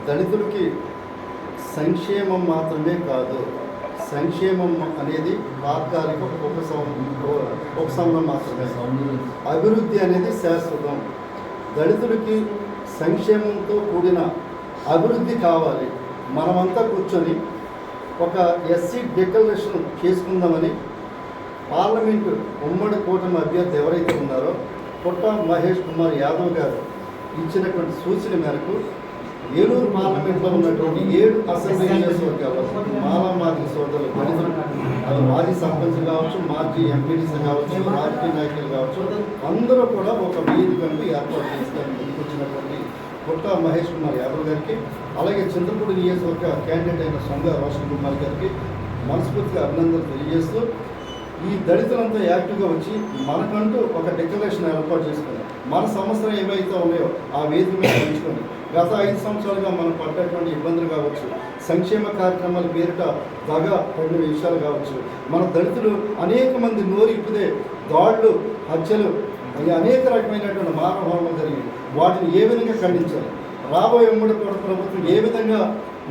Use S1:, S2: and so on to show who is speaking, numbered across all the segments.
S1: దళితులకి సంక్షేమం మాత్రమే కాదు, సంక్షేమం అనేది తాత్కాలిక ఉపశమనం మాత్రమే, అభివృద్ధి అనేది శాశ్వతం. దళితులకి సంక్షేమంతో కూడిన అభివృద్ధి కావాలి. మనమంతా కూర్చొని ఒక ఎస్సీ డిక్లరేషన్ చేసుకుందామని పార్లమెంటు ఉమ్మడి కూటమి అభ్యర్థి ఎవరైతే ఉన్నారో పుట్ట మహేష్ కుమార్ యాదవ్ గారు ఇచ్చినటువంటి సూచన మేరకు ఏలూరు పార్లమెంట్లో ఉన్నటువంటి 7 అసెంబ్లీ నియోజకవర్గాల్లో మాలామాది సోదరులు దళితులు, అది మాజీ సర్పంచ్ కావచ్చు, మాజీ ఎంపీటీసీ కావచ్చు, రాజకీయ నాయకులు కావచ్చు, అందరూ కూడా ఒక వేదికను ఏర్పాటు చేస్తారని ముందుకొచ్చినటువంటి పుట్ట మహేష్ కుమార్ యాదవ్ గారికి, అలాగే చింతపూడి నియోజకవర్గ క్యాండిడేట్ అయిన సొంగ రోషన్ కుమార్ గారికి మనస్ఫూర్తిగా అభినందనలు తెలియజేస్తూ, ఈ దళితులంతా యాక్టివ్గా వచ్చి మనకంటూ ఒక డిక్లరేషన్ ఏర్పాటు చేసుకున్నాం. మన సమస్యలు ఏవైతే ఉన్నాయో ఆ వేదిక మీద ఉంచుకొని గత 5 సంవత్సరాలుగా మనం పడ్డటువంటి ఇబ్బందులు కావచ్చు, సంక్షేమ కార్యక్రమాల పేరిట దగా పడిన విషయాలు కావచ్చు, మన దళితులు అనేక మంది నోరు ఇప్పుదే దాడులు, హత్యలు, అనేక రకమైనటువంటి మానవహారాలు జరిగి వాటిని ఏ విధంగా ఖండించాలి, రాబోయే ఉమ్మడి ప్రభుత్వం ఏ విధంగా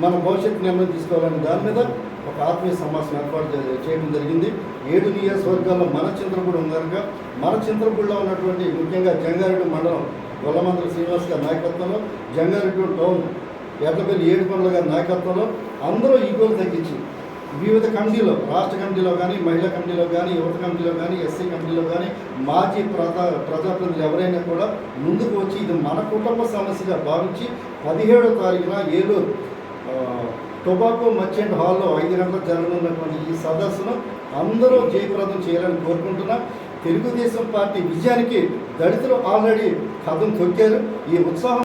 S1: మన భవిష్యత్తు నిర్ణయం తీసుకోవాలని దాని మీద ఒక ఆత్మీయ సమావేశం ఏర్పాటు చేయడం జరిగింది. 7 నియోజకవర్గాల్లో మన చింతలపూడి ఉన్నారుగా, మన చింతలపూడిలో ఉన్నటువంటి ముఖ్యంగా జంగారెడ్డి మండలం గొల్లమందల శ్రీనివాస్ గారి నాయకత్వంలో, జంగారెడ్డి టౌన్ ఎర్లపల్లి ఏడుకొండల గారి నాయకత్వంలో అందరూ ఈగోలు తగ్గించి వివిధ కమిటీలో, రాష్ట్ర కమిటీలో కానీ, మహిళా కమిటీలో కానీ, యువత కమిటీలో కానీ, ఎస్సీ కమిటీలో కానీ మాజీ ప్రజాప్రతినిధులు ఎవరైనా కూడా ముందుకు వచ్చి ఇది మన కుటుంబ సమస్యగా భావించి 17వ తారీఖున ఏలూరు టొబాకో మర్చెంట్ హాల్లో 5 గంటలకు జరగనున్నటువంటి ఈ సదస్సును అందరూ జయప్రదం చేయాలని కోరుకుంటున్నా. తెలుగుదేశం పార్టీ విజయానికి దళితులు ఆల్రెడీ కథం తొక్కారు. ఈ ఉత్సాహం